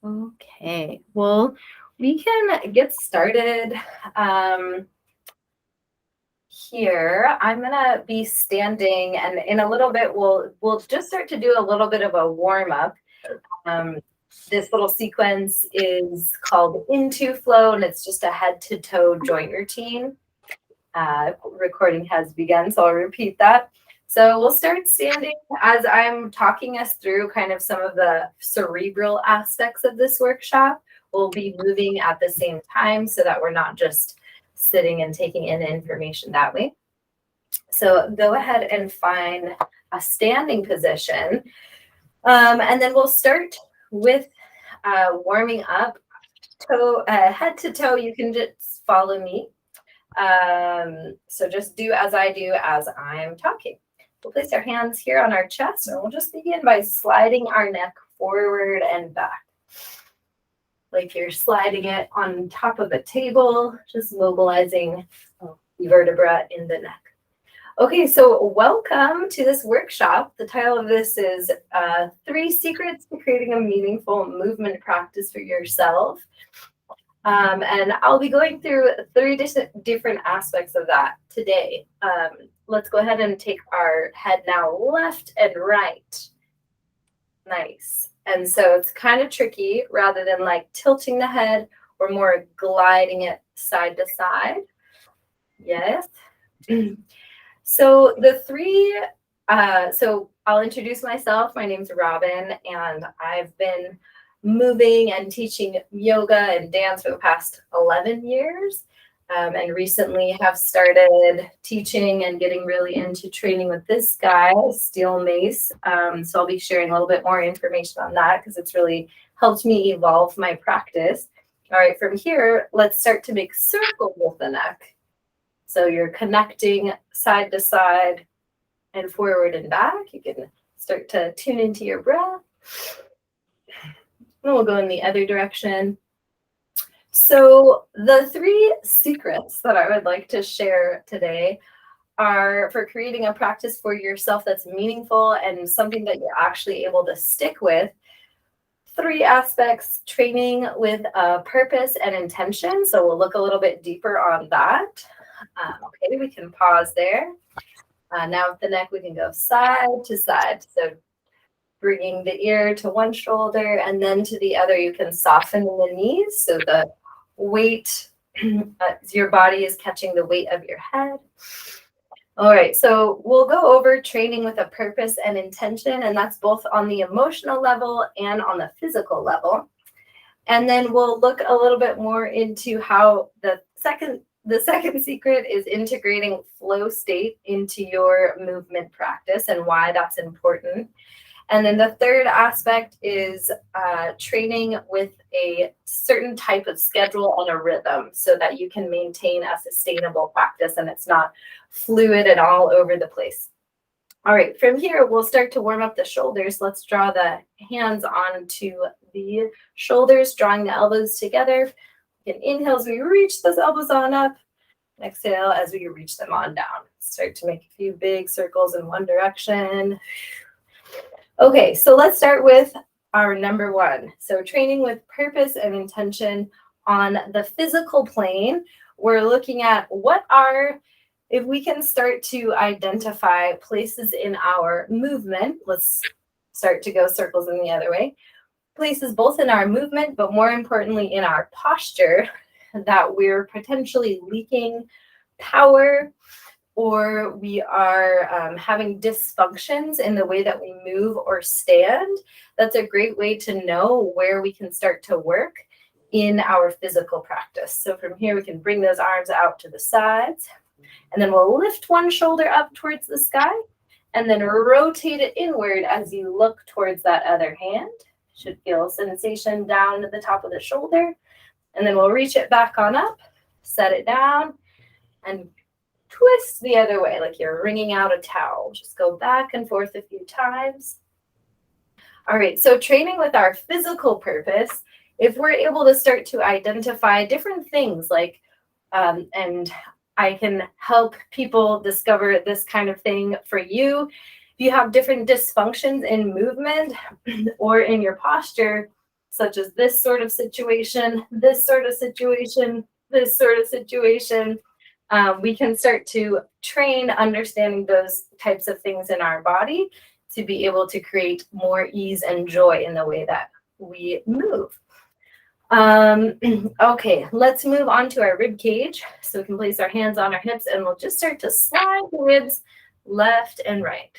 Okay, well, we can get started here. I'm gonna be standing, and in a little bit, we'll just start to do a little bit of a warm up. Um, this little sequence is called Into Flow, and it's just a head to toe joint routine. Recording has begun, so I'll repeat that. So we'll start standing as I'm talking us through kind of some of the cerebral aspects of this workshop. We'll be moving at the same time so that we're not just sitting and taking in information that way. So go ahead and find a standing position. And then we'll start with warming up. Head to toe, you can just follow me. So just do as I do as I'm talking. We'll place our hands here on our chest, and we'll just begin by sliding our neck forward and back. Like you're sliding it on top of a table, just mobilizing the vertebra in the neck. Okay, so welcome to this workshop. The title of this is 3 Secrets to Creating a Meaningful Movement Practice for Yourself. And I'll be going through 3 different aspects of that today. Let's go ahead and take our head now left and right. Nice. And so it's kind of tricky. Rather than like tilting the head, we're more gliding it side to side. Yes. So the 3, so I'll introduce myself. My name's Robin, and I've been moving and teaching yoga and dance for the past 11 years, and recently have started teaching and getting really into training with this guy, Steel Mace. So I'll be sharing a little bit more information on that because it's really helped me evolve my practice. All right, from here, let's start to make circles with the neck. So you're connecting side to side and forward and back. You can start to tune into your breath. And we'll go in the other direction. So the 3 secrets that I would like to share today are for creating a practice for yourself that's meaningful and something that you're actually able to stick with. 3 aspects: training with a purpose and intention. So we'll look a little bit deeper on that. Okay, we can pause there. Now with the neck, we can go side to side. So bringing the ear to one shoulder and then to the other. You can soften the knees so the weight, your body is catching the weight of your head. All right, so we'll go over training with a purpose and intention, and that's both on the emotional level and on the physical level. And then we'll look a little bit more into how the second secret is integrating flow state into your movement practice and why that's important. And then the 3rd aspect is training with a certain type of schedule and a rhythm so that you can maintain a sustainable practice and it's not fluid and all over the place. All right, from here, we'll start to warm up the shoulders. Let's draw the hands onto the shoulders, drawing the elbows together. You can inhale as we reach those elbows on up. Exhale as we reach them on down. Start to make a few big circles in one direction. Okay, so let's start with our number 1. So training with purpose and intention on the physical plane. We're looking at if we can start to identify places in our movement. Let's start to go circles in the other way. Places both in our movement, but more importantly in our posture, that we're potentially leaking power, or we are having dysfunctions in the way that we move or stand. That's a great way to know where we can start to work in our physical practice. So from here, we can bring those arms out to the sides, and then we'll lift one shoulder up towards the sky, and then rotate it inward as you look towards that other hand. Should feel sensation down at the top of the shoulder, and then we'll reach it back on up, set it down, and twist the other way like you're wringing out a towel. Just go back and forth a few times. All right, so training with our physical purpose, if we're able to start to identify different things like, and I can help people discover this kind of thing for you. If you have different dysfunctions in movement or in your posture, such as this sort of situation, this sort of situation, this sort of situation, we can start to train understanding those types of things in our body to be able to create more ease and joy in the way that we move. Okay, let's move on to our rib cage. So we can place our hands on our hips and we'll just start to slide the ribs left and right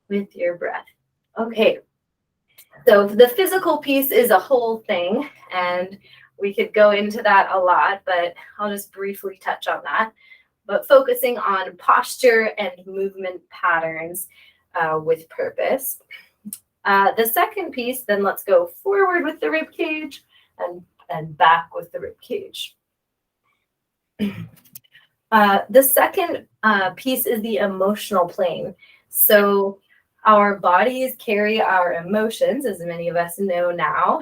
with your breath. Okay, so the physical piece is a whole thing, and we could go into that a lot, but I'll just briefly touch on that. But focusing on posture and movement patterns with purpose. The second piece, then let's go forward with the rib cage and back with the rib cage. The second piece is the emotional plane. So our bodies carry our emotions, as many of us know now.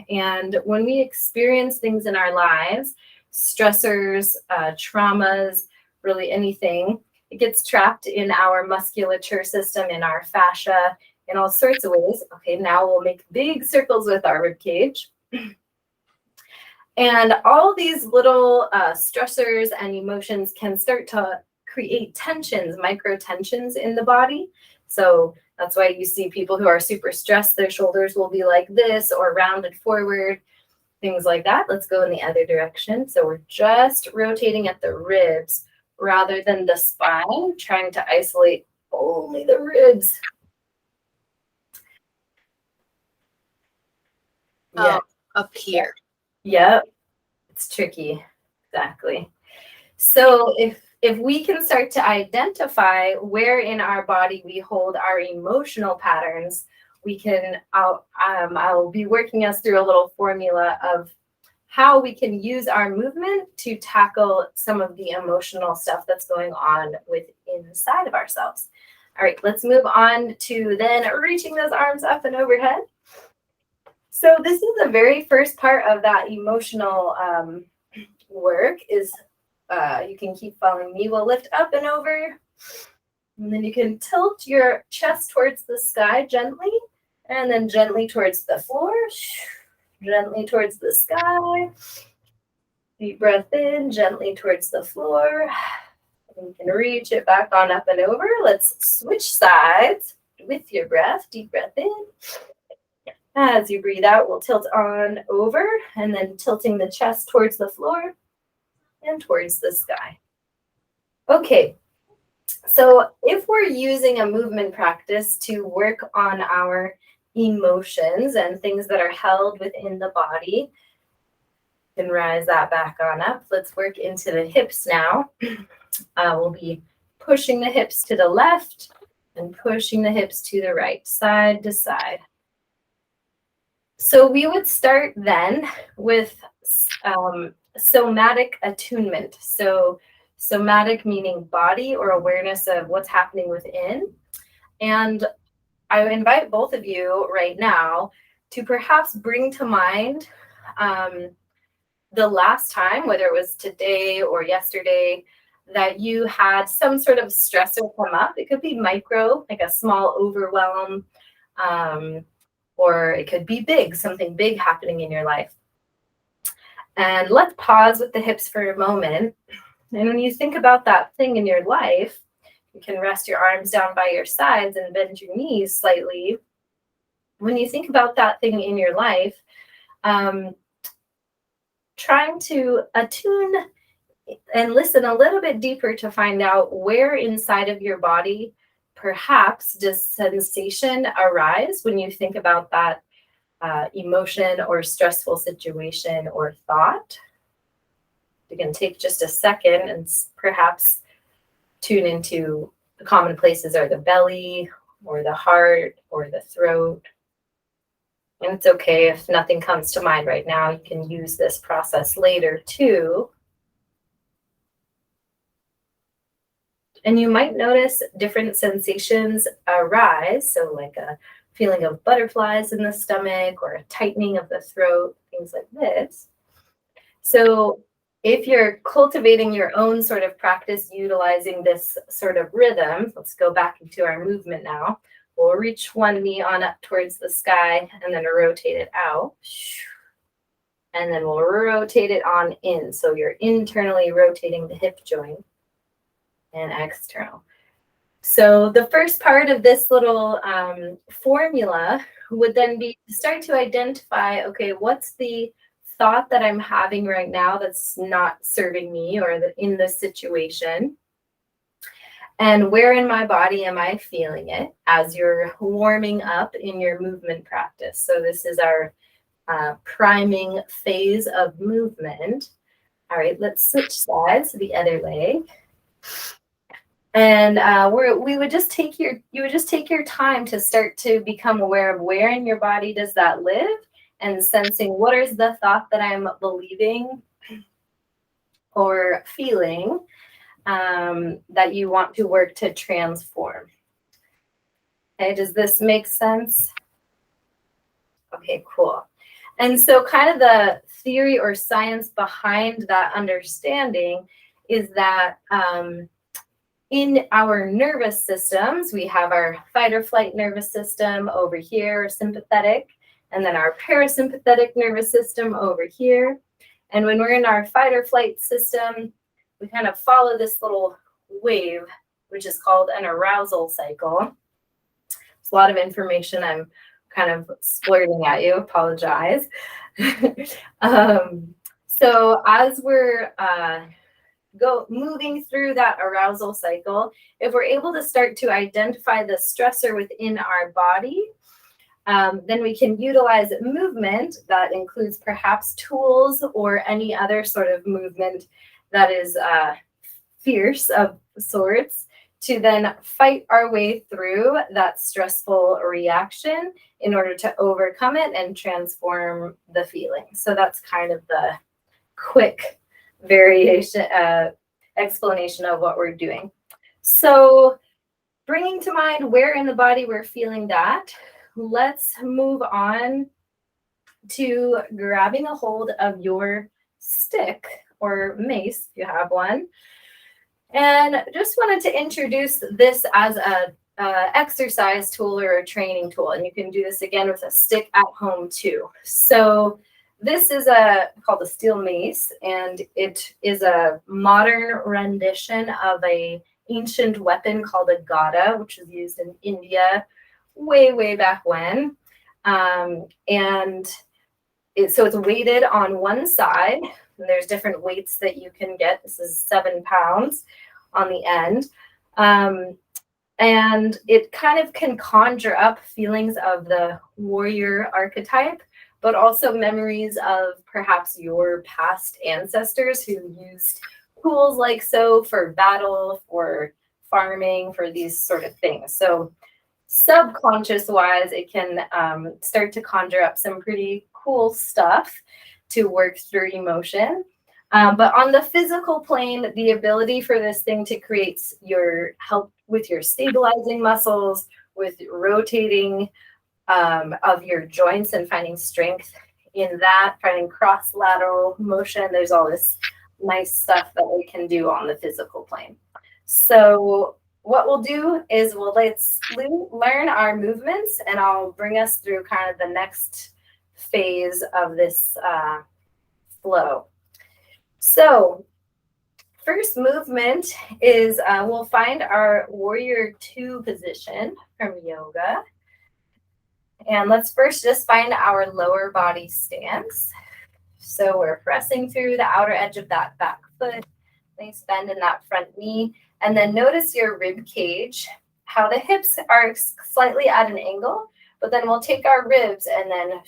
And when we experience things in our lives, stressors, traumas, really anything, it gets trapped in our musculature system, in our fascia, in all sorts of ways. Okay, now we'll make big circles with our rib cage. And all these little stressors and emotions can start to create tensions, micro tensions in the body. So that's why you see people who are super stressed, their shoulders will be like this or rounded forward, things like that. Let's go in the other direction. So we're just rotating at the ribs rather than the spine, trying to isolate only the ribs. Yeah. Up here. Yep. It's tricky. Exactly. So if we can start to identify where in our body we hold our emotional patterns, we can, I'll be working us through a little formula of how we can use our movement to tackle some of the emotional stuff that's going on inside of ourselves. All right, let's move on to then reaching those arms up and overhead. So this is the very first part of that emotional work is you can keep following me. We'll lift up and over, and then you can tilt your chest towards the sky gently, and then gently towards the floor, gently towards the sky. Deep breath in, gently towards the floor. And you can reach it back on up and over. Let's switch sides with your breath. Deep breath in. As you breathe out, we'll tilt on over, and then tilting the chest towards the floor and towards the sky. Okay, so if we're using a movement practice to work on our emotions and things that are held within the body, you can rise that back on up. Let's work into the hips now. We'll be pushing the hips to the left and pushing the hips to the right, side to side. So we would start then with somatic attunement. So somatic meaning body or awareness of what's happening within. And I invite both of you right now to perhaps bring to mind the last time, whether it was today or yesterday, that you had some sort of stressor come up. It could be micro, like a small overwhelm, or it could be big, something big happening in your life. And let's pause with the hips for a moment. And when you think about that thing in your life, you can rest your arms down by your sides and bend your knees slightly. When you think about that thing in your life, trying to attune and listen a little bit deeper to find out where inside of your body perhaps does sensation arise when you think about that emotion or stressful situation or thought. You can take just a second and perhaps tune into the common places are the belly or the heart or the throat. And it's okay if nothing comes to mind right now. You can use this process later too. And you might notice different sensations arise. So like a feeling of butterflies in the stomach or a tightening of the throat, things like this. So if you're cultivating your own sort of practice utilizing this sort of rhythm, let's go back into our movement now. We'll reach one knee on up towards the sky and then rotate it out. And then we'll rotate it on in. So you're internally rotating the hip joint and external. So the first part of this little formula would then be to start to identify, okay, what's the thought that I'm having right now that's not serving me or in this situation? And where in my body am I feeling it as you're warming up in your movement practice? So this is our priming phase of movement. All right, let's switch sides to the other leg. And you would just take your time to start to become aware of where in your body does that live, and sensing what is the thought that I'm believing or feeling that you want to work to transform. Okay, does this make sense? Okay, cool. And so kind of the theory or science behind that understanding is that in our nervous systems, we have our fight or flight nervous system over here, sympathetic, and then our parasympathetic nervous system over here. And when we're in our fight or flight system, we kind of follow this little wave, which is called an arousal cycle. It's a lot of information I'm kind of splurting at you, apologize. So as we're moving through that arousal cycle, if we're able to start to identify the stressor within our body, then we can utilize movement that includes perhaps tools or any other sort of movement that is fierce of sorts to then fight our way through that stressful reaction in order to overcome it and transform the feeling. So that's kind of the quick variation, explanation of what we're doing. So bringing to mind where in the body we're feeling that, let's move on to grabbing a hold of your stick or mace, if you have one. And just wanted to introduce this as a exercise tool or a training tool. And you can do this again with a stick at home too. So this is called a steel mace, and it is a modern rendition of a ancient weapon called a gada, which was used in India way back when. So it's weighted on one side, and there's different weights that you can get. This is 7 pounds on the end. And it kind of can conjure up feelings of the warrior archetype, but also memories of perhaps your past ancestors who used tools like so for battle, for farming, for these sort of things. So subconscious wise, it can start to conjure up some pretty cool stuff to work through emotion. But on the physical plane, the ability for this thing to create your help with your stabilizing muscles, with rotating of your joints and finding strength in that, finding cross-lateral motion. There's all this nice stuff that we can do on the physical plane. So what we'll do is let's learn our movements, and I'll bring us through kind of the next phase of this flow. So first movement is we'll find our warrior 2 position from yoga. And let's first just find our lower body stance. So we're pressing through the outer edge of that back foot. Nice bend in that front knee. And then notice your rib cage, how the hips are slightly at an angle, but then we'll take our ribs and then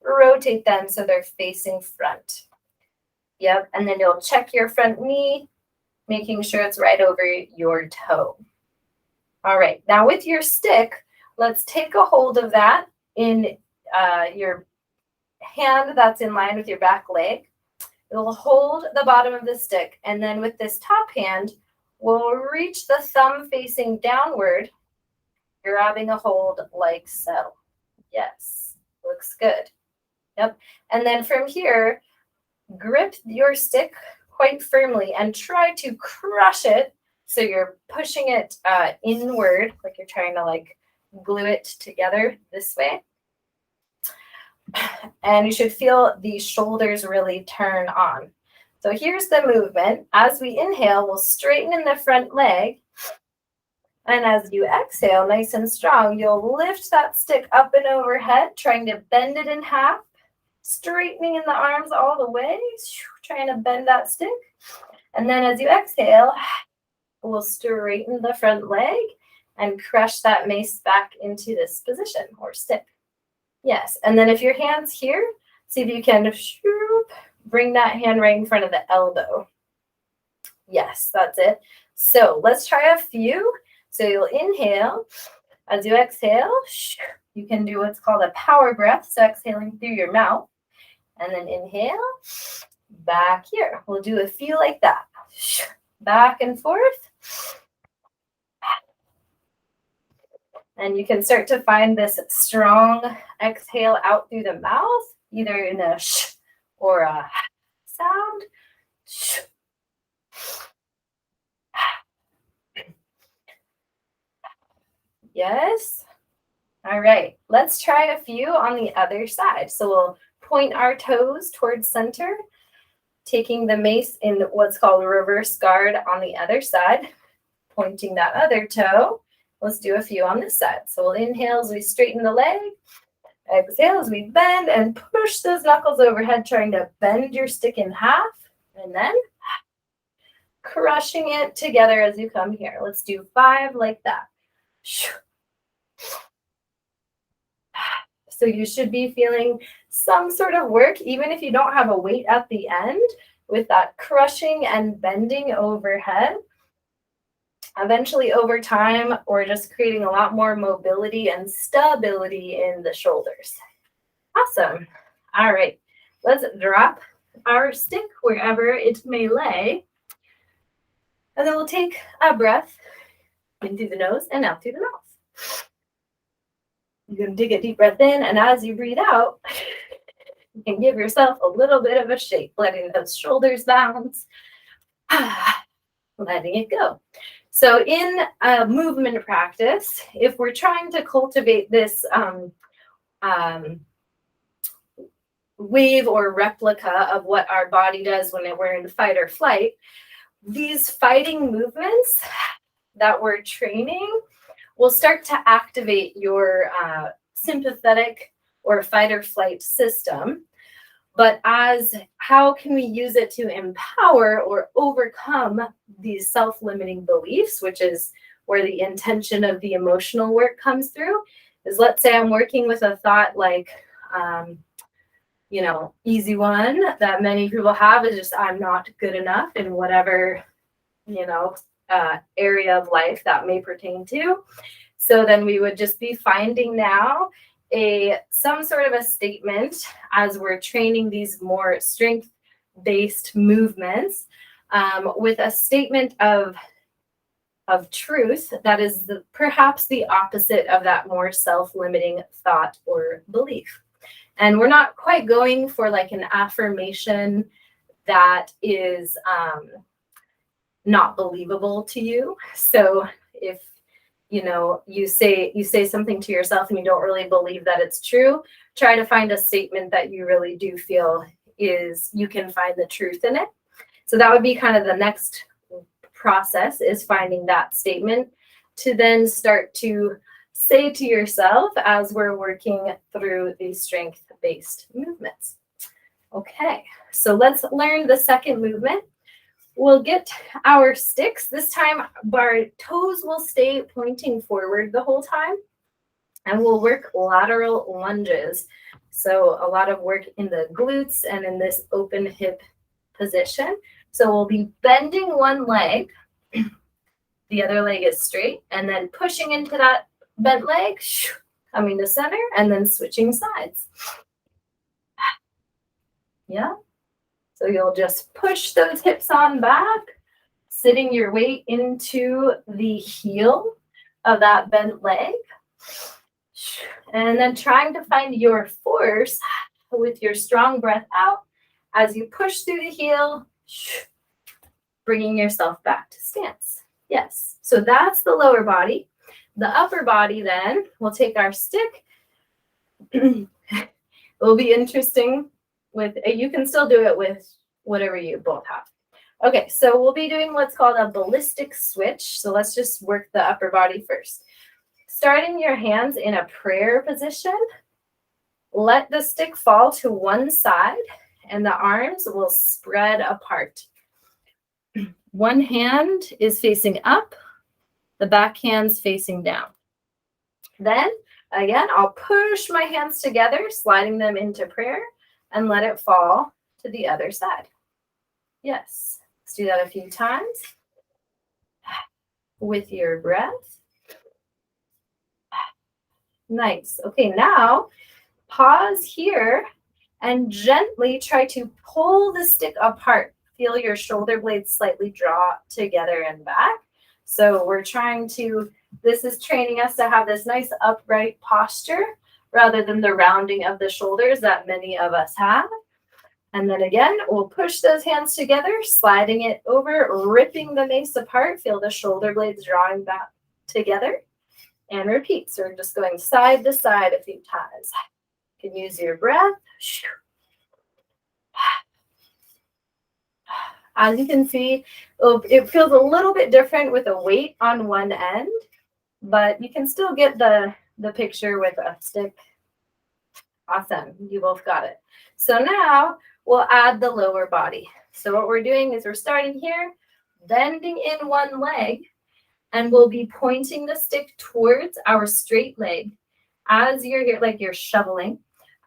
rotate them so they're facing front. Yep, and then you'll check your front knee, making sure it's right over your toe. All right, now with your stick, let's take a hold of that in your hand that's in line with your back leg. It'll hold the bottom of the stick, and then with this top hand, we'll reach the thumb facing downward, grabbing a hold like so. Yes, looks good. Yep, and then from here, grip your stick quite firmly and try to crush it. So you're pushing it inward, like you're trying to like glue it together this way. And you should feel the shoulders really turn on. So here's the movement. As we inhale, we'll straighten in the front leg. And as you exhale, nice and strong, you'll lift that stick up and overhead, trying to bend it in half, straightening in the arms all the way, trying to bend that stick. And then as you exhale, we'll straighten the front leg and crush that mace back into this position or stick. Yes, and then if your hand's here, see if you can bring that hand right in front of the elbow. Yes, that's it. So let's try a few. So you'll inhale. As you exhale, you can do what's called a power breath, so exhaling through your mouth. And then inhale, back here. We'll do a few like that. Back and forth. And you can start to find this strong exhale out through the mouth, either in a sh or a sound. Sh. Yes. All right. Let's try a few on the other side. So we'll point our toes towards center, taking the mace in what's called reverse guard on the other side, pointing that other toe. Let's do a few on this side. So we'll inhale as we straighten the leg. Exhale as we bend and push those knuckles overhead, trying to bend your stick in half. And then crushing it together as you come here. Let's do 5 like that. So you should be feeling some sort of work, even if you don't have a weight at the end, with that crushing and bending overhead. Eventually, over time, we're just creating a lot more mobility and stability in the shoulders. Awesome. All right, let's drop our stick wherever it may lay. And then we'll take a breath in through the nose and out through the mouth. You're going to take a deep breath in, and as you breathe out, you can give yourself a little bit of a shake, letting those shoulders bounce, letting it go. So in a movement practice, if we're trying to cultivate this wave or replica of what our body does when we're in fight or flight, these fighting movements that we're training will start to activate your sympathetic or fight or flight system. But how can we use it to empower or overcome these self-limiting beliefs, which is where the intention of the emotional work comes through, is let's say I'm working with a thought like, easy one that many people have is just, I'm not good enough in whatever, area of life that may pertain to. So then we would just be finding now some sort of a statement as we're training these more strength-based movements with a statement of truth that is perhaps the opposite of that more self-limiting thought or belief. And we're not quite going for like an affirmation that is not believable to you. So if you say something to yourself and you don't really believe that it's true, try to find a statement that you really do feel you can find the truth in it. So that would be kind of the next process, is finding that statement to then start to say to yourself as we're working through these strength-based movements. Okay, so let's learn the second movement. We'll get our sticks. This time, our toes will stay pointing forward the whole time, and we'll work lateral lunges. So a lot of work in the glutes and in this open hip position. So we'll be bending one leg, the other leg is straight, and then pushing into that bent leg, coming to center, and then switching sides. Yeah. So you'll just push those hips on back, sitting your weight into the heel of that bent leg. And then trying to find your force with your strong breath out As you push through the heel, bringing yourself back to stance. Yes, so that's the lower body. The upper body then, we'll take our stick. It will be interesting with, you can still do it with whatever you both have. Okay, so we'll be doing what's called a ballistic switch. So let's just work the upper body first. Starting your hands in a prayer position, let the stick fall to one side and the arms will spread apart. One hand is facing up, the back hand's facing down. Then, again, I'll push my hands together, sliding them into prayer, and let it fall to the other side. Yes, let's do that a few times. With your breath. Nice. Okay, now pause here and gently try to pull the stick apart. Feel your shoulder blades slightly draw together and back. So we're trying to, this is training us to have this nice upright posture rather than the rounding of the shoulders that many of us have. And then again, we'll push those hands together, sliding it over, ripping the mace apart. Feel the shoulder blades drawing back together. And repeat. So we're just going side to side a few times. You can use your breath. As you can see, it feels a little bit different with a weight on one end, but you can still get the picture with a stick. Awesome. You both got it. So now we'll add the lower body. So what we're doing is we're starting here, bending in one leg, and we'll be pointing the stick towards our straight leg. As you're here, like you're shoveling.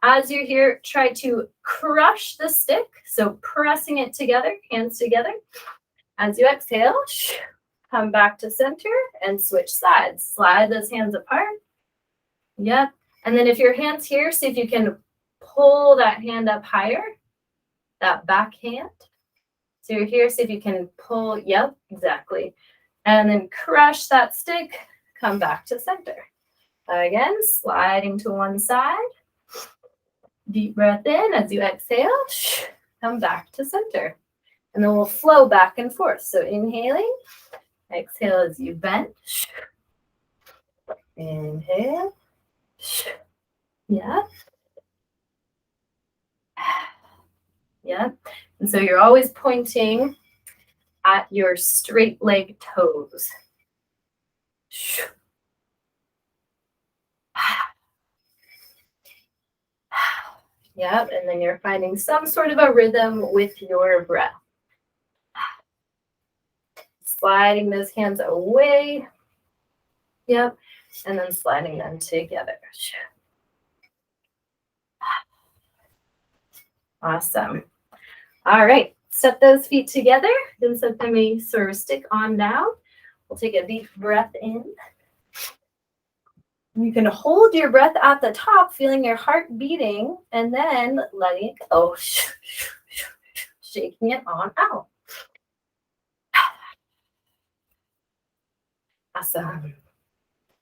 As you're here, try to crush the stick. So pressing it together, hands together. As you exhale, come back to center and switch sides. Slide those hands apart. Yep. And then if your hand's here, see if you can pull that hand up higher, that back hand. So you're here, see if you can pull, yep, exactly. And then crush that stick, come back to center. Again, sliding to one side. Deep breath in as you exhale, come back to center. And then we'll flow back and forth. So inhaling, exhale as you bend. Inhale. Yeah. Yeah. And so you're always pointing at your straight leg toes. Yep, and then you're finding some sort of a rhythm with your breath. Sliding those hands away. Yep, and then sliding them together. Awesome. All right, set those feet together, then set them a sort of stick on down. We'll take a deep breath in. You can hold your breath at the top, feeling your heart beating, and then letting it go, shaking it on out. Awesome.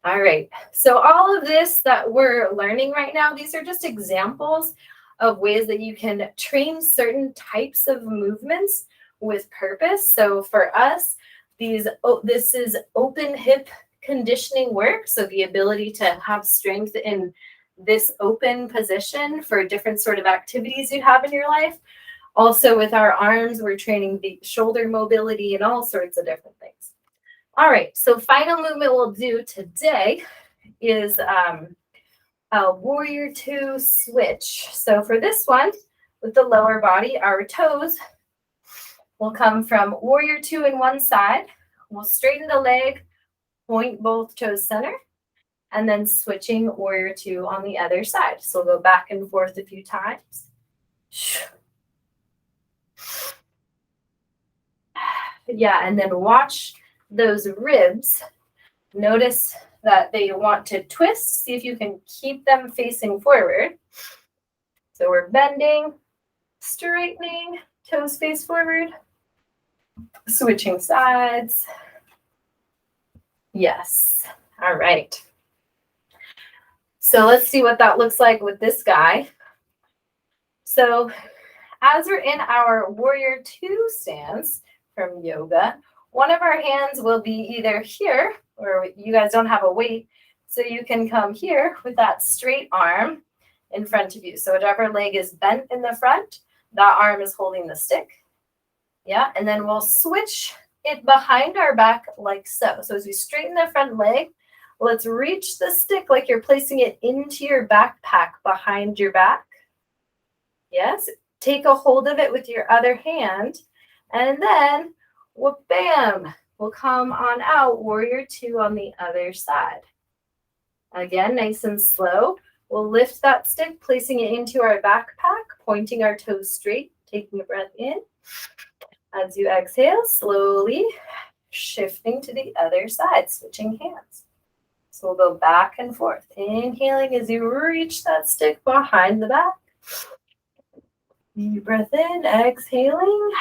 All right, so all of this that we're learning right now, these are just examples of ways that you can train certain types of movements with purpose. So for us, this is open hip conditioning work. So the ability to have strength in this open position for different sort of activities you have in your life. Also with our arms, we're training the shoulder mobility and all sorts of different things. All right, so final movement we'll do today is a warrior two switch. So for this one, with the lower body, our toes will come from warrior two in one side. We'll straighten the leg, point both toes center, and then switching warrior two on the other side. So we'll go back and forth a few times. Yeah, and then watch those ribs. Notice that they want to twist. See if you can keep them facing forward. So we're bending, straightening, toes face forward, switching sides. Yes. All right. So let's see what that looks like with this guy. So as we're in our warrior two stance from yoga, one of our hands will be either here, or you guys don't have a weight, so you can come here with that straight arm in front of you. So whichever leg is bent in the front, that arm is holding the stick. Yeah, and then we'll switch it behind our back like so. So as you straighten the front leg, let's reach the stick like you're placing it into your backpack behind your back. Yes, take a hold of it with your other hand, and then whoop, bam, we'll come on out, warrior two on the other side. Again, nice and slow. We'll lift that stick, placing it into our backpack, pointing our toes straight, taking a breath in. As you exhale, slowly shifting to the other side, switching hands. So we'll go back and forth. Inhaling as you reach that stick behind the back. Deep breath in, exhaling.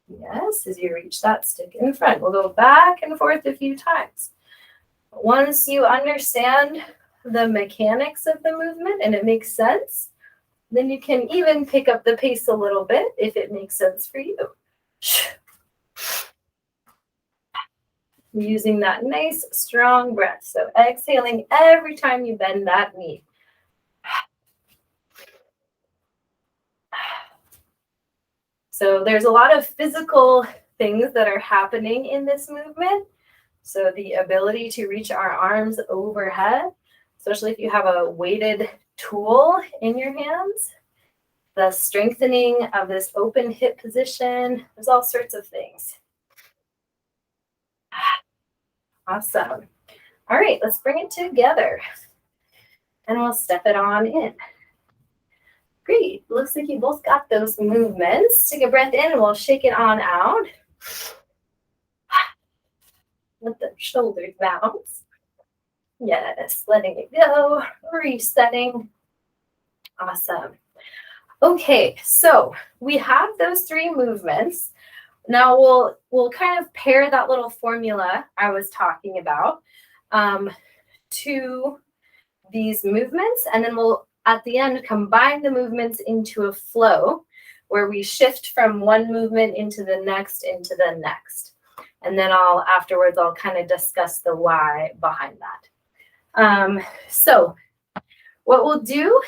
Yes, as you reach that stick in front. We'll go back and forth a few times. Once you understand the mechanics of the movement and it makes sense, then you can even pick up the pace a little bit if it makes sense for you. Using that nice, strong breath. So exhaling every time you bend that knee. So there's a lot of physical things that are happening in this movement. So the ability to reach our arms overhead, especially if you have a weighted tool in your hands, the strengthening of this open hip position, there's all sorts of things. Awesome. All right, let's bring it together and we'll step it on in. Great, looks like you both got those movements. Take a breath in and we'll shake it on out. Let the shoulders bounce. Yes, letting it go, resetting. Awesome. Okay, so we have those three movements. Now we'll kind of pair that little formula I was talking about to these movements, and then we'll at the end combine the movements into a flow where we shift from one movement into the next. And then afterwards I'll kind of discuss the why behind that. So what we'll do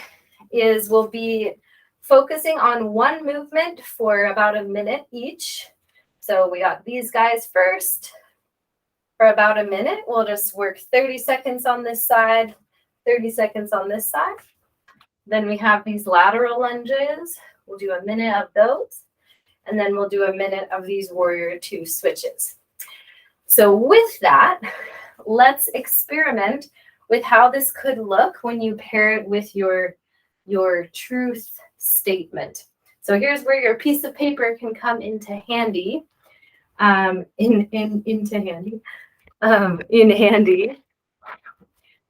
is we'll be focusing on one movement for about a minute each. So we got these guys first. For about a minute, we'll just work 30 seconds on this side, 30 seconds on this side. Then we have these lateral lunges. We'll do a minute of those. And then we'll do a minute of these warrior two switches. So with that, let's experiment with how this could look when you pair it with your truth statement. So here's where your piece of paper can come into handy.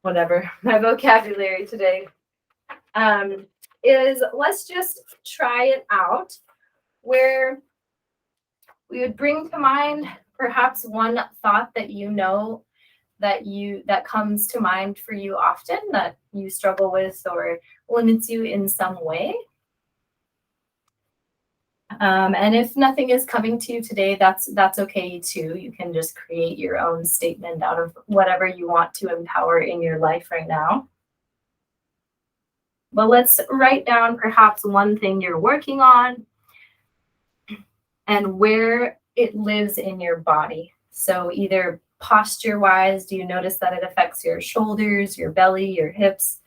Whatever, my vocabulary today. Is let's just try it out where we would bring to mind perhaps one thought that you know that comes to mind for you often that you struggle with or limits you in some way. And if nothing is coming to you today, that's okay too. You can just create your own statement out of whatever you want to empower in your life right now. But let's write down perhaps one thing you're working on and where it lives in your body. So either posture-wise, do you notice that it affects your shoulders, your belly, your hips,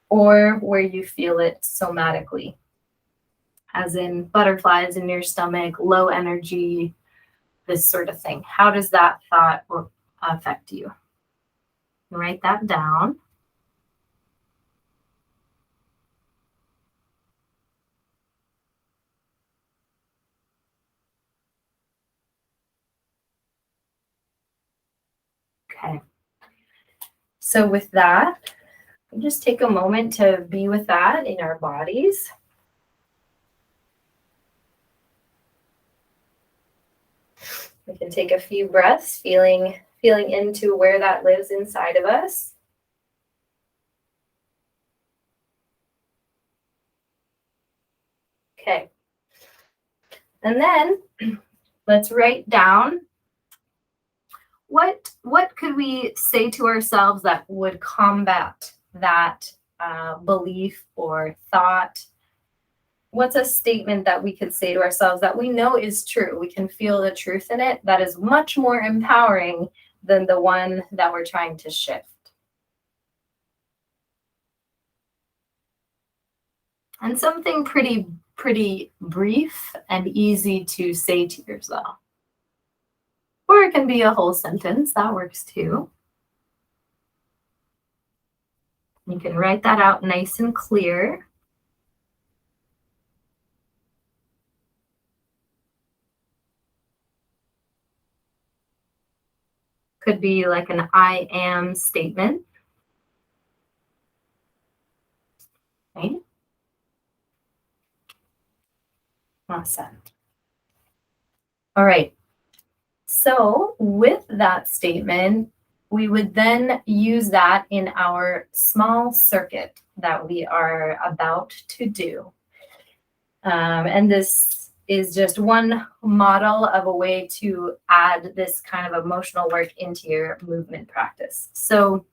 or where you feel it somatically? As in butterflies in your stomach, low energy, this sort of thing. How does that thought affect you? Write that down. Okay. So with that, we just take a moment to be with that in our bodies. We can take a few breaths, feeling into where that lives inside of us. Okay. And then let's write down what could we say to ourselves that would combat that belief or thought. What's a statement that we could say to ourselves that we know is true? We can feel the truth in it that is much more empowering than the one that we're trying to shift. And something pretty brief and easy to say to yourself. Or it can be a whole sentence, that works too. You can write that out nice and clear. Could be like an I am statement. Okay. Awesome. All right. So with that statement, we would then use that in our small circuit that we are about to do. And this is just one model of a way to add this kind of emotional work into your movement practice. So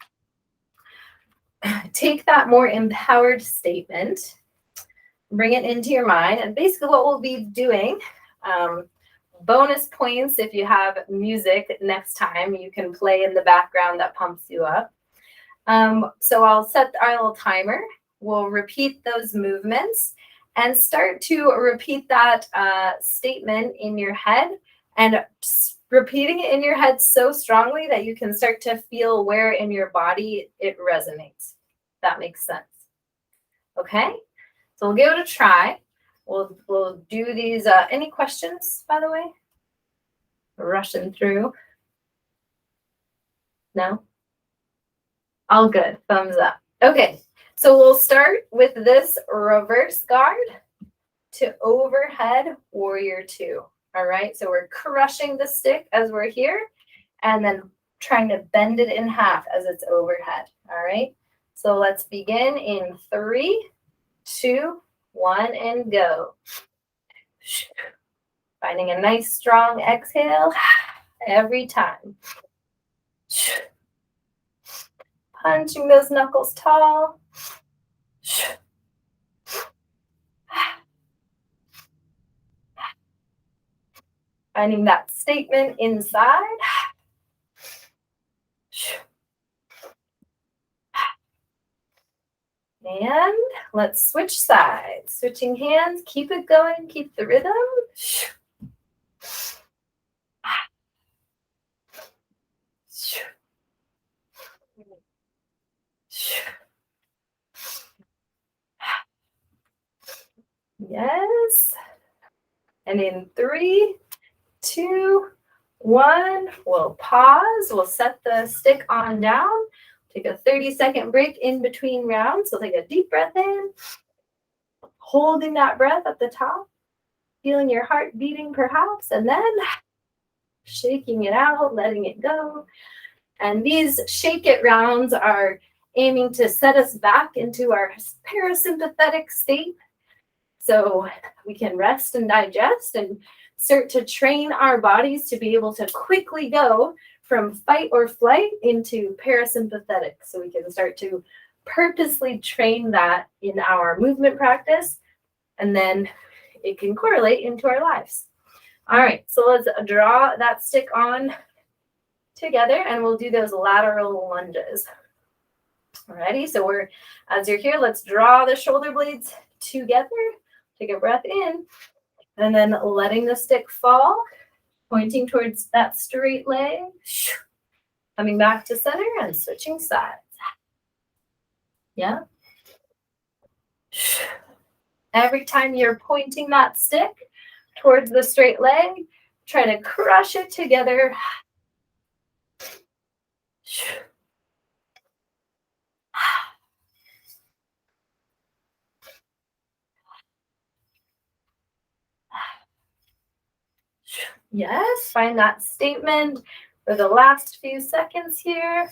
take that more empowered statement, bring it into your mind, and basically what we'll be doing, bonus points if you have music next time, you can play in the background that pumps you up. So I'll set our little timer. We'll repeat those movements and start to repeat that statement in your head, and repeating it in your head so strongly that you can start to feel where in your body it resonates. That makes sense. Okay, so we'll give it a try. We'll do these. Any questions, by the way? Rushing through. No? All good. Thumbs up. Okay, so we'll start with this reverse guard to overhead warrior two. All right, so we're crushing the stick as we're here and then trying to bend it in half as it's overhead. All right, so let's begin in 3, 2, 1, and go. Finding a nice strong exhale every time. Punching those knuckles tall. Finding that statement inside. And let's switch sides. Switching hands, keep it going, keep the rhythm. Yes. And in 3, 2, 1, we'll pause. We'll set the stick on down. Take a 30-second break in between rounds. So take a deep breath in, holding that breath at the top, feeling your heart beating perhaps, and then shaking it out, letting it go. And these shake it rounds are aiming to set us back into our parasympathetic state so we can rest and digest and start to train our bodies to be able to quickly go from fight or flight into parasympathetic. So we can start to purposely train that in our movement practice, and then it can correlate into our lives. All right, so let's draw that stick on together and we'll do those lateral lunges. Alrighty, so as you're here, let's draw the shoulder blades together. Take a breath in and then letting the stick fall, pointing towards that straight leg, coming back to center and switching sides. Yeah. Every time you're pointing that stick towards the straight leg, try to crush it together. Yes, find that statement for the last few seconds here.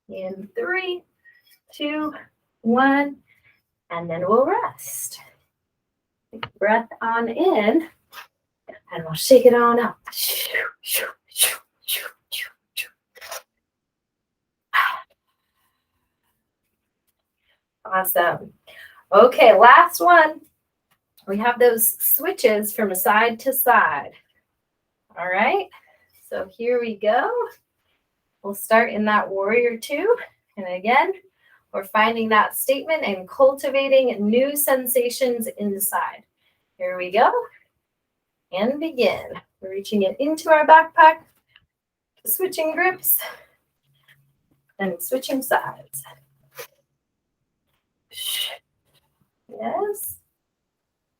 In 3, 2, 1, and then we'll rest. Take a breath on in, and we'll shake it on out. Awesome. Okay, last one. We have those switches from side to side. All right, so here we go. We'll start in that warrior 2. And again, we're finding that statement and cultivating new sensations inside. Here we go. And begin. We're reaching it into our backpack, switching grips, and switching sides. Yes.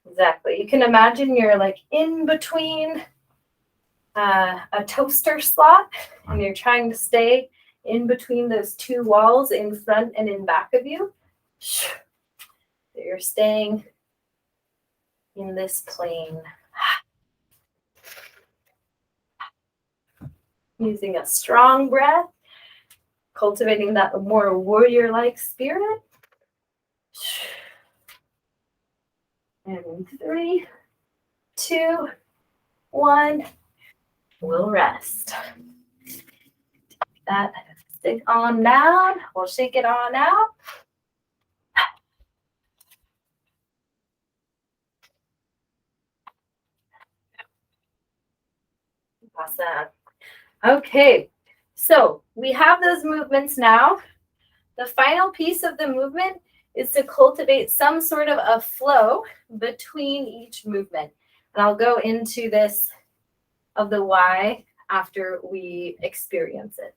Exactly. You can imagine you're like in between a toaster slot, and you're trying to stay in between those 2 walls in front and in back of you. So you're staying in this plane. Using a strong breath, cultivating that more warrior-like spirit. And 3, 2, 1, we'll rest. That stick on down, we'll shake it on out. Awesome. Okay, so we have those movements now. The final piece of the movement is to cultivate some sort of a flow between each movement. And I'll go into this of the why after we experience it.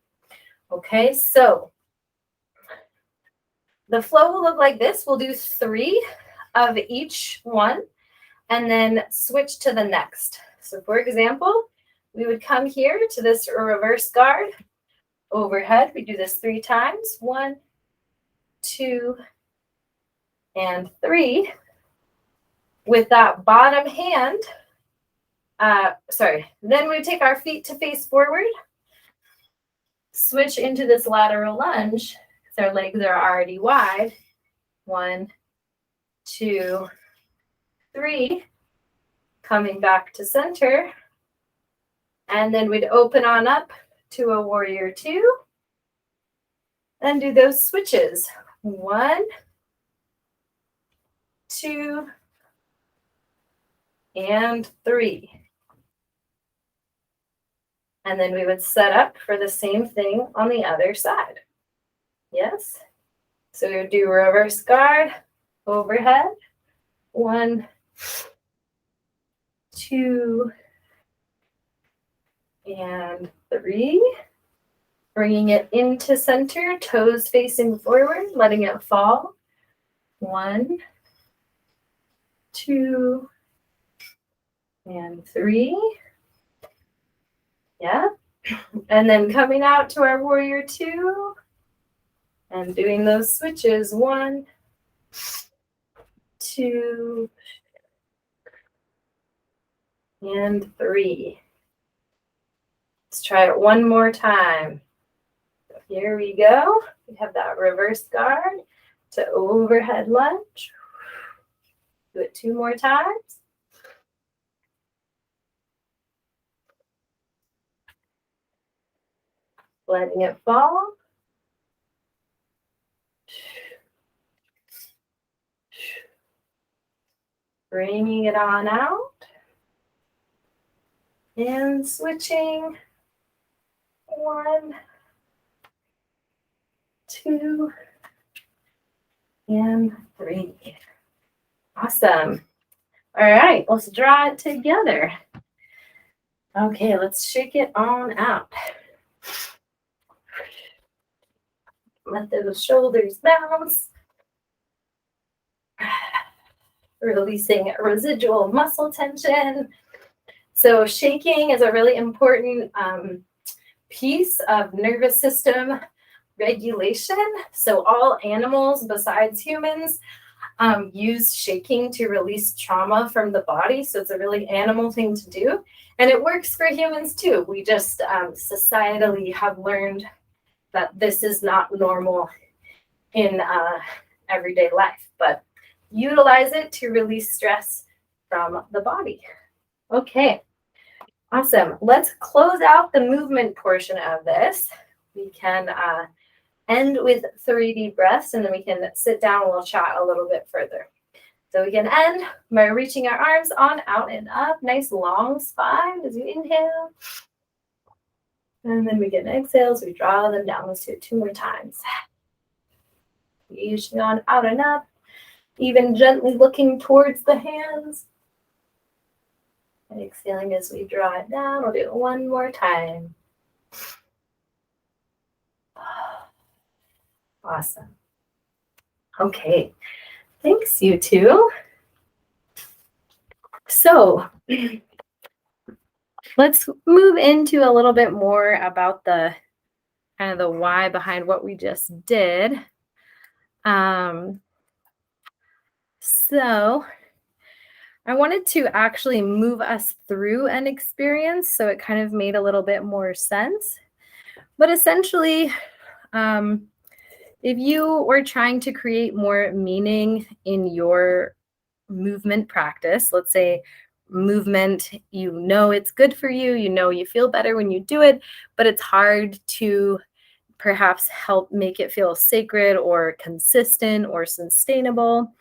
Okay, so the flow will look like this. We'll do 3 of each one and then switch to the next. So for example, we would come here to this reverse guard overhead. We do this 3 times. 1, 2, and 3. With that bottom hand, then we take our feet to face forward, switch into this lateral lunge, because our legs are already wide. 1, 2, 3. Coming back to center. And then we'd open on up to a warrior 2. And do those switches. 1, 2, and 3. And then we would set up for the same thing on the other side. Yes? So we would do reverse guard, overhead. 1, 2, and 3. Bringing it into center, toes facing forward, letting it fall. 1, 2, and 3. Yeah. And then coming out to our warrior 2 and doing those switches. 1, 2, and 3. Let's try it one more time. Here we go. We have that reverse guard to overhead lunge. Do it 2 more times. Letting it fall. Bringing it on out. And switching. 1, 2, and 3. Awesome. All right, let's draw it together. Okay, let's shake it on out. Let those shoulders bounce. Releasing residual muscle tension. So shaking is a really important piece of nervous system regulation. So all animals besides humans use shaking to release trauma from the body. So it's a really animal thing to do. And it works for humans too. We just societally have learned that this is not normal in everyday life, but utilize it to release stress from the body. Okay, awesome. Let's close out the movement portion of this. We can end with 3 deep breaths, and then we can sit down and we'll chat a little bit further. So we can end by reaching our arms on, out, and up. Nice long spine as you inhale. And then we can exhale as we draw them down. Let's do it 2 more times. Reaching on, out, and up. Even gently looking towards the hands. And exhaling as we draw it down. We'll do it 1 more time. Awesome. Okay. Thanks, you two. So let's move into a little bit more about the kind of the why behind what we just did. So I wanted to actually move us through an experience so it kind of made a little bit more sense. But essentially, if you were trying to create more meaning in your movement practice, let's say movement, you know it's good for you, you know you feel better when you do it, but it's hard to perhaps help make it feel sacred or consistent or sustainable.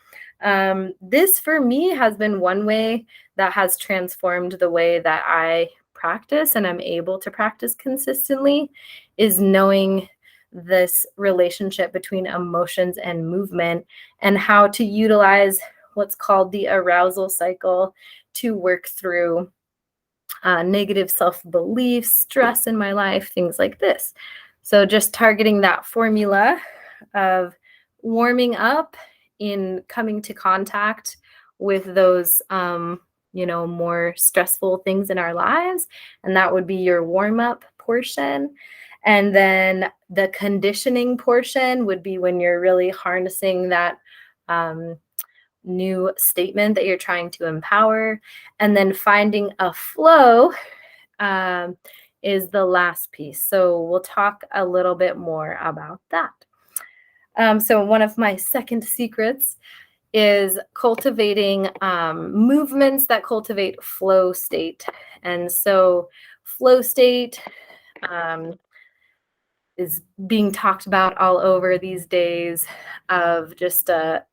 This for me has been one way that has transformed the way that I practice and I'm able to practice consistently, is knowing this relationship between emotions and movement and how to utilize what's called the arousal cycle to work through negative self-beliefs, stress in my life, things like this. So just targeting that formula of warming up in coming to contact with those more stressful things in our lives, and that would be your warm-up portion. And then the conditioning portion would be when you're really harnessing that new statement that you're trying to empower. And then finding a flow is the last piece. So we'll talk a little bit more about that. So one of my second secrets is cultivating movements that cultivate flow state. And so flow state is being talked about all over these days, of just a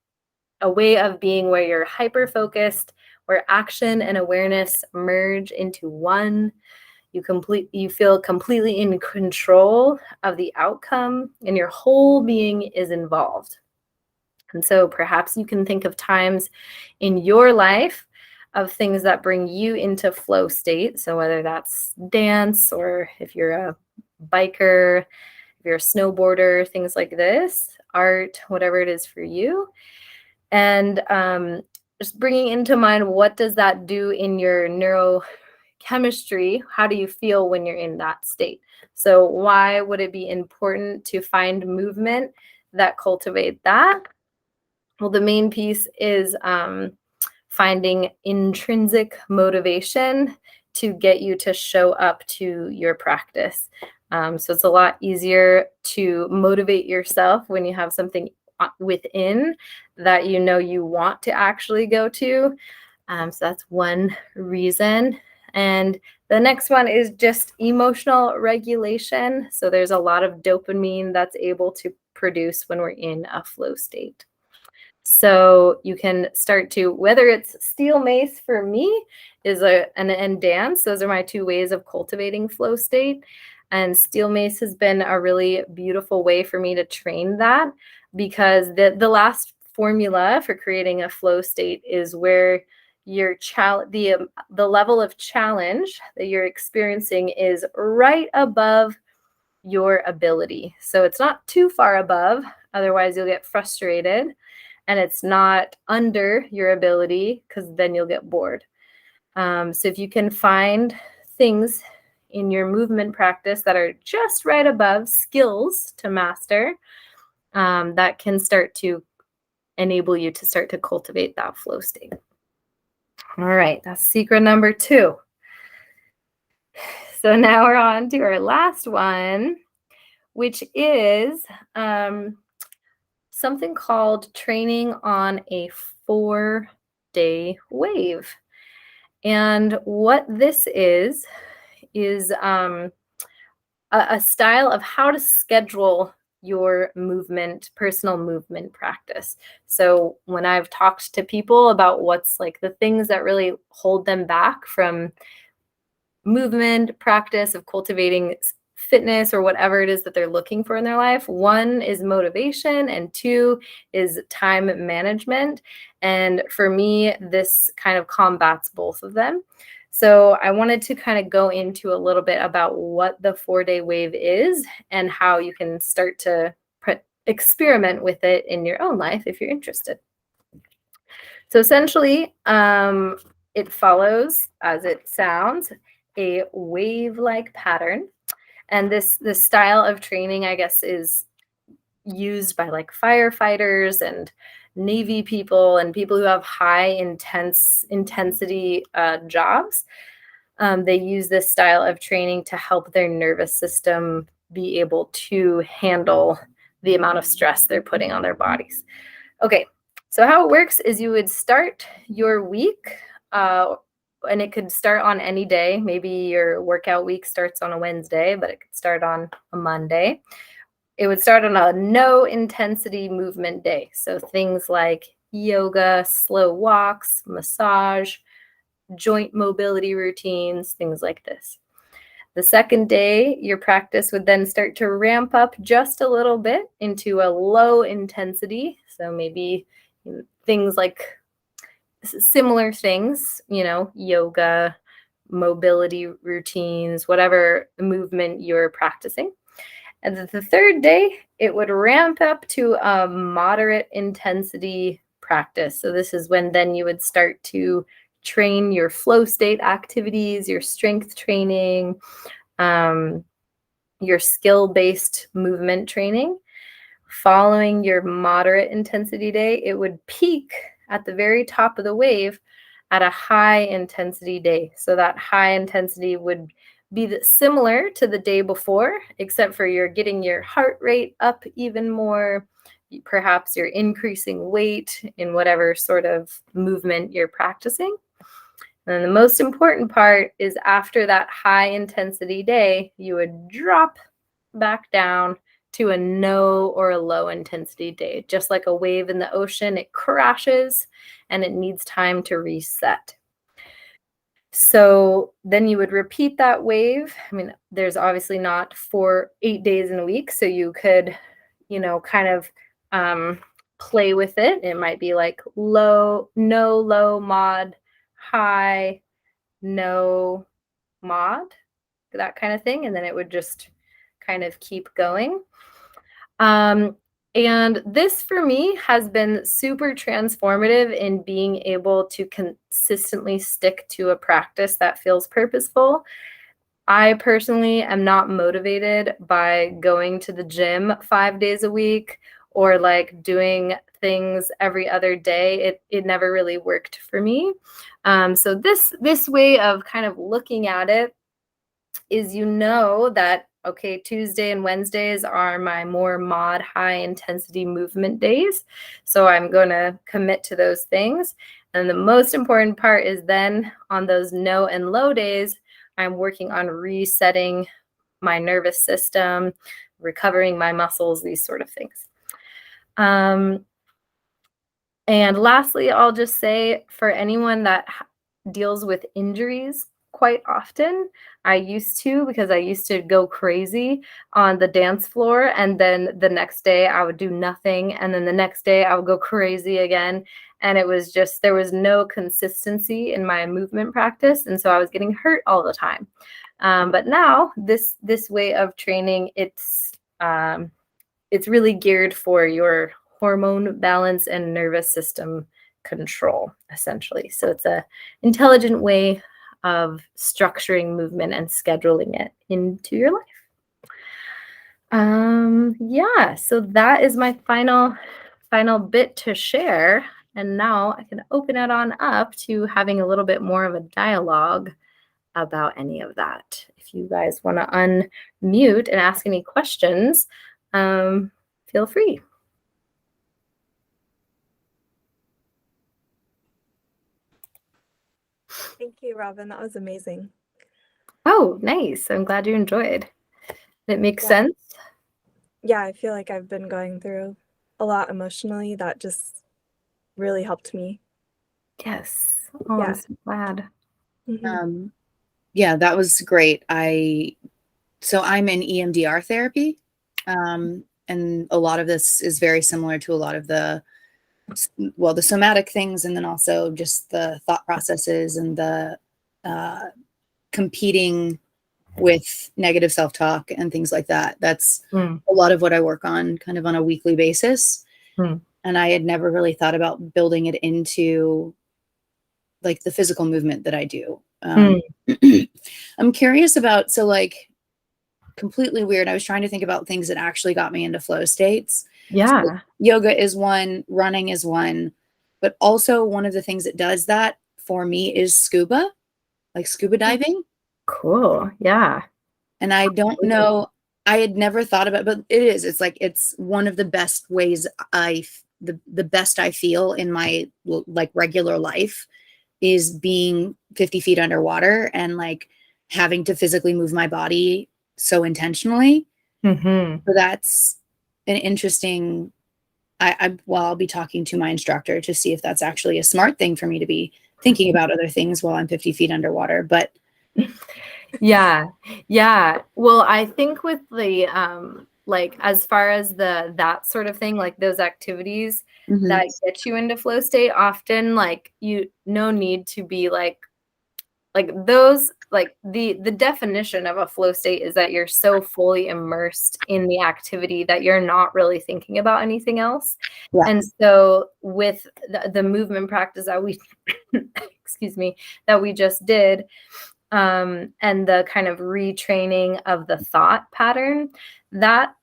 way of being where you're hyper-focused, where action and awareness merge into one. You feel completely in control of the outcome, and your whole being is involved. And so perhaps you can think of times in your life of things that bring you into flow state. So whether that's dance, or if you're a biker, if you're a snowboarder, things like this, art, whatever it is for you. And just bringing into mind, what does that do in your neurochemistry? How do you feel when you're in that state? So why would it be important to find movement that cultivate that? Well, the main piece is finding intrinsic motivation to get you to show up to your practice. So it's a lot easier to motivate yourself when you have something within that you know you want to actually go to. So that's one reason. And the next one is just emotional regulation. So there's a lot of dopamine that's able to produce when we're in a flow state. So you can start to, whether it's steel mace for me is and dance, those are my 2 ways of cultivating flow state. And steel mace has been a really beautiful way for me to train that, because the last formula for creating a flow state is where your the level of challenge that you're experiencing is right above your ability. So it's not too far above, otherwise you'll get frustrated, and it's not under your ability, because then you'll get bored. So if you can find things in your movement practice that are just right above skills to master, that can start to enable you to start to cultivate that flow state. All right, that's secret number 2. So now we're on to our last one, which is something called training on a 4-day wave. And what this is a style of how to schedule your personal movement practice. So when I've talked to people about what's like the things that really hold them back from movement practice of cultivating fitness or whatever it is that they're looking for in their life, one is motivation and two is time management. And for me, this kind of combats both of them. So I wanted to kind of go into a little bit about what the 4-day wave is and how you can start to experiment with it in your own life if you're interested. So essentially, it follows, as it sounds, a wave-like pattern. And this style of training, I guess, is used by like firefighters and Navy people and people who have high intensity jobs. They use this style of training to help their nervous system be able to handle the amount of stress they're putting on their bodies. Okay, so how it works is you would start your week, and it could start on any day. Maybe your workout week starts on a Wednesday, but it could start on a Monday. It would start on a no intensity movement day. So things like yoga, slow walks, massage, joint mobility routines, things like this. The second day, your practice would then start to ramp up just a little bit into a low intensity. So maybe things like similar things, yoga, mobility routines, whatever movement you're practicing. And then the third day, it would ramp up to a moderate intensity practice. So this is when then you would start to train your flow state activities, your strength training, your skill-based movement training. Following your moderate intensity day, it would peak at the very top of the wave at a high intensity day. So that high intensity would be similar to the day before, except for you're getting your heart rate up even more. Perhaps you're increasing weight in whatever sort of movement you're practicing. And the most important part is after that high intensity day, you would drop back down to a no or a low intensity day. Just like a wave in the ocean, it crashes and it needs time to reset. So then you would repeat that wave. I mean, there's obviously not 8 days in a week, so you could, kind of play with it. It might be like low, no, low mod, high, no, mod, that kind of thing. And then it would just kind of keep going. And this for me has been super transformative in being able to consistently stick to a practice that feels purposeful. I personally am not motivated by going to the gym 5 days a week or like doing things every other day. It never really worked for me. So this way of kind of looking at it is that okay, Tuesday and Wednesdays are my more mod high intensity movement days. So I'm going to commit to those things. And the most important part is then on those no and low days, I'm working on resetting my nervous system, recovering my muscles, these sort of things. And lastly, I'll just say for anyone that deals with injuries quite often, I used to go crazy on the dance floor, and then the next day I would do nothing, and then the next day I would go crazy again, and it was just there was no consistency in my movement practice, and so I was getting hurt all the time. But now this way of training, it's really geared for your hormone balance and nervous system control, essentially. So it's an intelligent way of structuring movement and scheduling it into your life. So that is my final bit to share. And now I can open it on up to having a little bit more of a dialogue about any of that. If you guys want to unmute and ask any questions, feel free. Thank you, Robin. That was amazing. Oh, nice. I'm glad you enjoyed. It makes Yeah. sense. Yeah, I feel like I've been going through a lot emotionally. That just really helped me. Yes. Oh, I'm Yeah. so glad. Mhm. Yeah, that was great. So I'm in EMDR therapy. And a lot of this is very similar to a lot of the somatic things, and then also just the thought processes and the competing with negative self-talk and things like that. That's Mm. a lot of what I work on kind of on a weekly basis. Mm. And I had never really thought about building it into like the physical movement that I do. I'm curious about, so like completely weird. I was trying to think about things that actually got me into flow states. Yeah. So yoga is one, running is one, but also one of the things that does that for me is scuba, like scuba diving. Cool. Yeah. And I don't know, I had never thought about, but it's like, it's one of the best ways the best I feel in my like regular life is being 50 feet underwater and like having to physically move my body so intentionally. Mm-hmm. So that's an interesting, I'll be talking to my instructor to see if that's actually a smart thing for me to be thinking about other things while I'm 50 feet underwater. But Yeah. Yeah. Well, I think with the like as far as that sort of thing, like those activities that get you into flow state, often like you no need to be like those, like the definition of a flow state is that you're so fully immersed in the activity that you're not really thinking about anything else. Yeah. And so with the movement practice that we excuse me, that we just did, and the kind of retraining of the thought pattern, that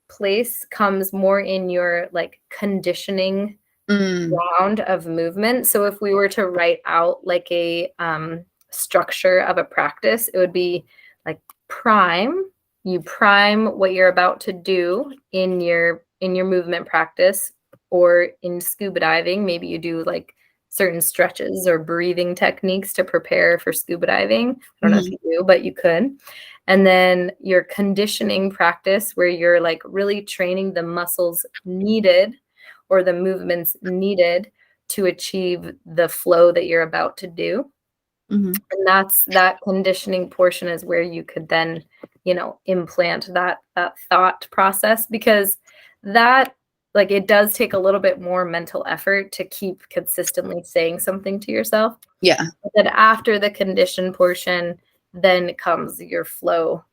place comes more in your like conditioning round of movement. So if we were to write out like a structure of a practice, it would be like you prime what you're about to do in your movement practice, or in scuba diving, maybe you do like certain stretches or breathing techniques to prepare for scuba diving. I don't know if you do, but you could. And then your conditioning practice, where you're like really training the muscles needed or the movements needed to achieve the flow that you're about to do. And that conditioning portion is where you could then, implant that thought process, because that, like, it does take a little bit more mental effort to keep consistently saying something to yourself. Yeah. But then after the condition portion, then comes your flow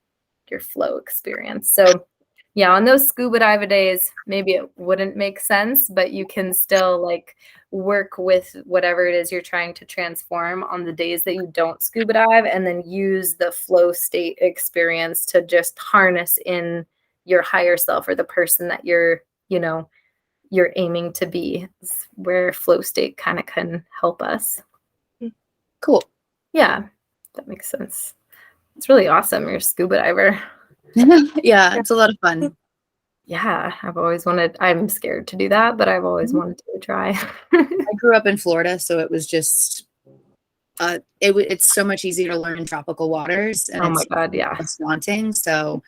experience. So yeah, on those scuba dive days, maybe it wouldn't make sense, but you can still like work with whatever it is you're trying to transform on the days that you don't scuba dive, and then use the flow state experience to just harness in your higher self, or the person that you're aiming to be. It's where flow state kind of can help us. Cool. Yeah, that makes sense. It's really awesome. You're a scuba diver. Yeah, it's a lot of fun. Yeah, I'm scared to do that, but I've always wanted to try. I grew up in Florida, so it was just, it's so much easier to learn in tropical waters, and Oh my it's God, yeah. less daunting. So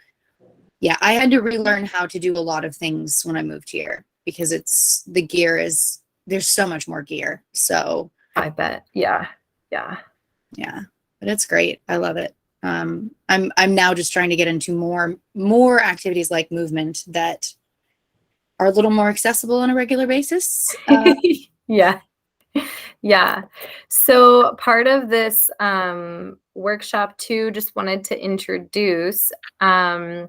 yeah, I had to relearn how to do a lot of things when I moved here, because there's so much more gear. So I bet. Yeah. yeah, but it's great. I love it. I'm now just trying to get into more activities like movement that are a little more accessible on a regular basis. Yeah. Yeah. So part of this workshop too, just wanted to introduce that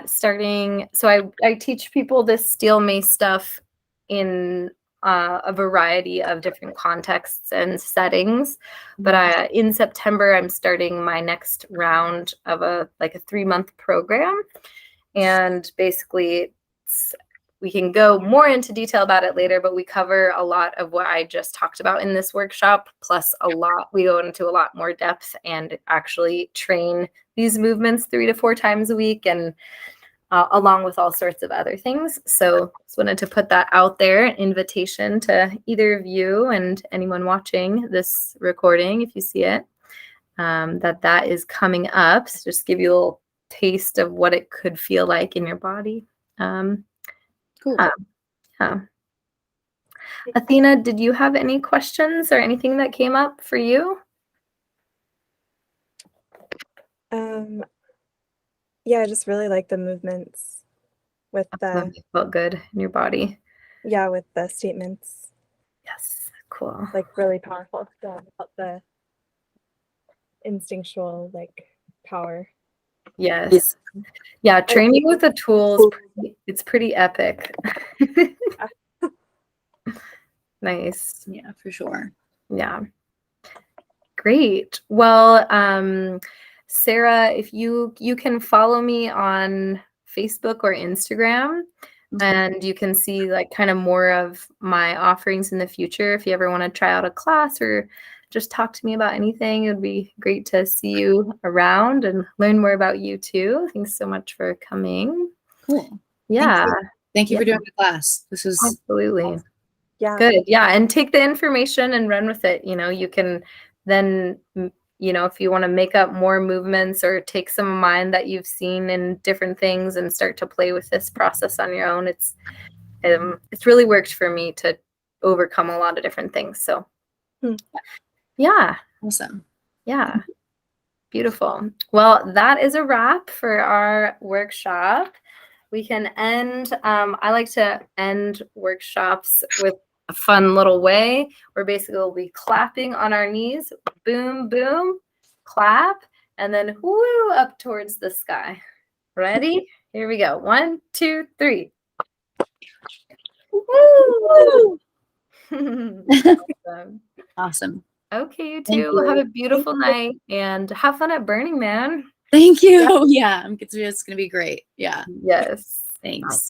starting. So I teach people this steel mace stuff in a variety of different contexts and settings. But in September, I'm starting my next round of a 3-month program. And basically, we can go more into detail about it later, but we cover a lot of what I just talked about in this workshop, plus we go into a lot more depth and actually train these movements 3 to 4 times a week. And along with all sorts of other things. So just wanted to put that out there, an invitation to either of you and anyone watching this recording, if you see it, that is coming up. So just give you a little taste of what it could feel like in your body. Cool. Athena, did you have any questions or anything that came up for you? Yeah, I just really like the movements with the It felt good in your body. with the statements, Yes, cool. like really powerful. Yeah, I felt the instinctual like power. Yes. Yeah, training with the tools, it's pretty epic. Nice. Yeah, for sure. Yeah. Great. Well, Sarah, if you can follow me on Facebook or Instagram, and you can see like kind of more of my offerings in the future. If you ever want to try out a class or just talk to me about anything, it would be great to see you around and learn more about you too. Thanks so much for coming. Cool. Yeah, Thank you for Yeah. doing the class. This was absolutely. Yeah. Good. Yeah. And take the information and run with it. You can then, if you want to make up more movements or take some of mine that you've seen in different things and start to play with this process on your own, it's really worked for me to overcome a lot of different things. So yeah. awesome. Yeah. Beautiful. Well, that is a wrap for our workshop. We can end, I like to end workshops with a fun little way where basically we'll be clapping on our knees, boom, boom, clap, and then whoo up towards the sky. Ready? Here we go. 1, 2, 3. Woo! Awesome. Awesome. Okay, you Thank two you. have a beautiful night and have fun at Burning Man. Thank you. Yeah, it's going to be great. Yeah. Yes. Thanks.